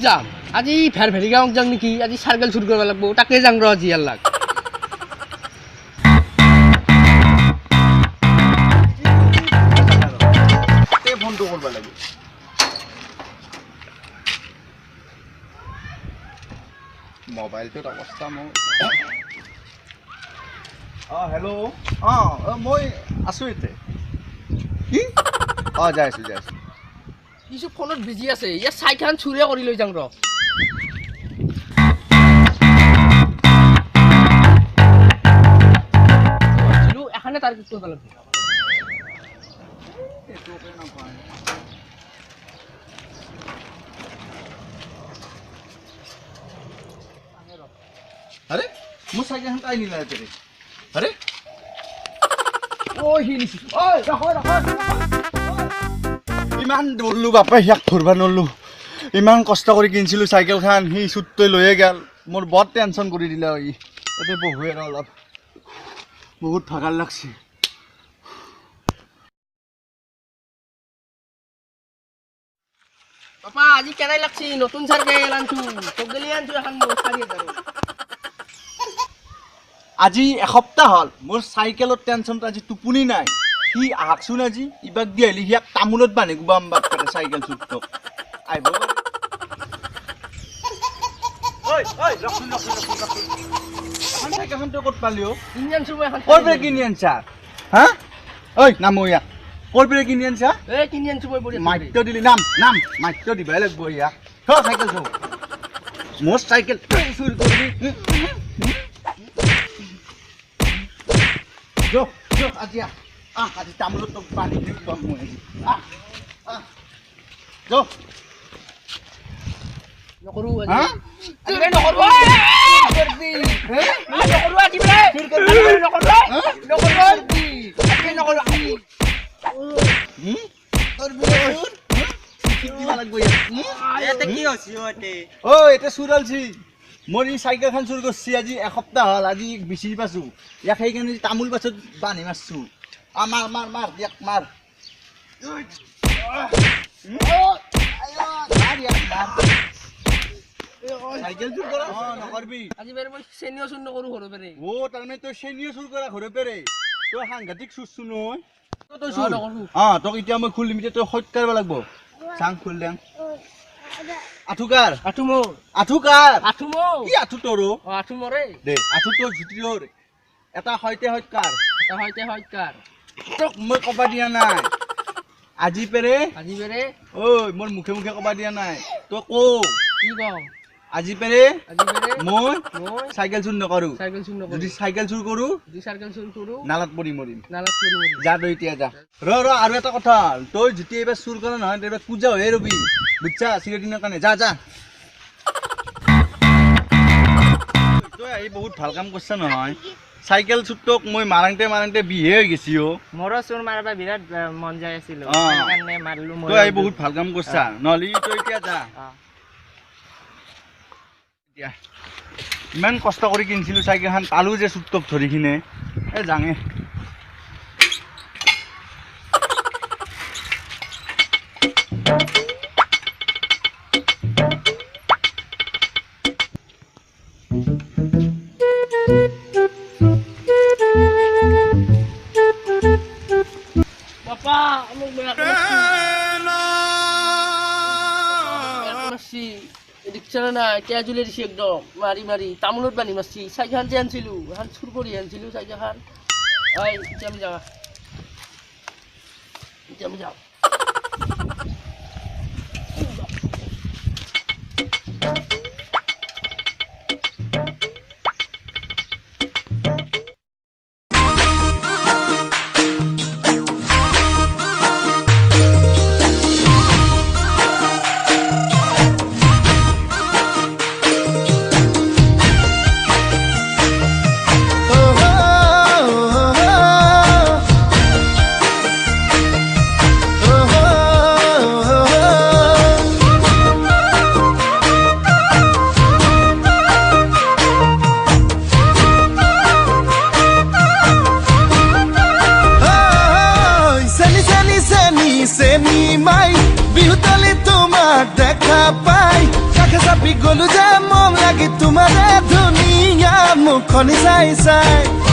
যাম আজি ভেৰি গাঁৱক যাম নেকি আজি চাইকেল চুৰ কৰিব লাগিব তাকে যাম ৰ আজি ইয়াৰ ফোনটো কৰিব লাগে মোবাইলটোত অৱস্থা মোৰ হেল্ল' মই আছোঁ এতিয়া কি যাই আছোঁ কিছু ফোনত বিজি আছে ইয়াৰ চাইকেল চুৰে কৰি লৈ যাম ৰ এখানে টাৰ্গেট কৰিব লাগিব अरे मुझ साइकिल हम काई नहीं लाया तेरे अरे ओय हिलिस ओय रखो ইমান দৌৰলো বাপা ইয়াক ধৰবা নৰলো ইমান কষ্ট কৰি কিনছিলো সাইকেল খান হি সুত্তই লয়ে গেল মোৰ বহুত টেনচন কৰি দিলা ই এতে বহুৱে না অলপ বহুত ভাগাৰ লাগছে পাপা আজি কেনাই লাগছি নতুন সাইকেল আনছু তগলি আনছু এখন 4000 আজি এসপ্তাহ হল মোৰ সাইকেলৰ টেনচনটো আজি টুপুনি নাই হি আহকচোন আজি ইবাক দি আহিলি হিয়াক তামোলত বান্ধি গুবাম বাপৰে সাইকেল চুটক আইব ওই ৰখুন এখন সাইকেলখন তো ক'ত পালিও কিনি আনছু এখন ক'ৰ পৰা কিনি আনছা হা ঐ নামো ইয়াক ক'ৰ পৰা কিনি আনছা কিনি আনছু মই বঢ়িয়া মাইটো দিলি নাম মাইটো দিবাই লাগব ইয়াক সাইকেল চো মোৰ সাইকেল চুৰ কৰিবি Jo, আজি আজি তামোলত তো পানী দি কম মই Jo নকৰো আজি আজি নকৰো কৰবি নকৰো আজি বে নকৰো আজি নকৰো কৰবি কিবা লাগব এতে কি হৈছে ওতে ও এটা সুরালছি মরি সাইকেল খান চুর করছি আজি এসপ্তাহ হল আজি বিচি পাছো ইয়াক সেইখানে তামোল পাছত বান্ধি মারছো মার মার মার ইয়াক মার সাইকেল চুর করা নকরবি আজি বেরে মই সেনিও চুর নকৰো ঘৰৰ পেৰে ও তাৰ মানে তো সেনিও চুৰ কৰা ঘৰে পেৰে তো সাংঘাতিক চুৰছু নয় তো চুৰ তোক এতিয়া মই খুল দিম তো সৎ কৰিব লাগিব চাং খুল দেং আঠুকাৰ আঠু মো আঠুকাৰ আঠু মো কি আঠু তোৰো আঠু মৰে দে আঠু তো জিতিৰ এটা হয়তে হয়কাৰ এটা হয়কাৰ তোক মই কবা দিয়া নাই আজি পেৰে ঐ মোৰ মুখে মুখে কবা দিয়া নাই তো কো কি কও আজি পেৰে মই মই সাইকেল চুৰ নকৰো যদি সাইকেল চুৰ কৰো নালাত পৰি মৰিম যা তই এতিয়া যা ৰ আৰু এটা কথা তই যেতিয়া এবাৰ চুৰ কৰা নহয় তেবাৰ পূজা হৈ ৰবি বুঝছা চিৰদিনৰ কাৰণে যা যা তই এই বহুত ভাল কাম কৰিছা নহয় সাইকেল চুৰটোক মই মাৰাংতে বিহে হৈ গেছি মোৰ চুৰ মাৰবা বিৰাট মন যায় আছিল সেইকাৰণে মাৰলো মই তই এই বহুত ভাল কাম কৰিছা নহলি তই এতিয়া যা ইমান কষ্ট কৰি কিনছিলো চাইকেলখন পালো যে চুটক ধৰি কিনে এই জাঙে পাপা মোক বেয়া মারছি রিক্সা না ক্যাজুয়ালি দিছি একদম মারি তামোলত বান্ধি মারছি সাইকেল যে আনছিলো এখন চুর কৰি আনছিলো সাইকেলখন ওই এতিয়া আমি যাওঁ চেনি মাই বিহুতালি তোমাক দেখা পাই কাষে ভাবি গলো যে মম লাগি তোমাৰে ধুনীয়া মুখনি চাই চাই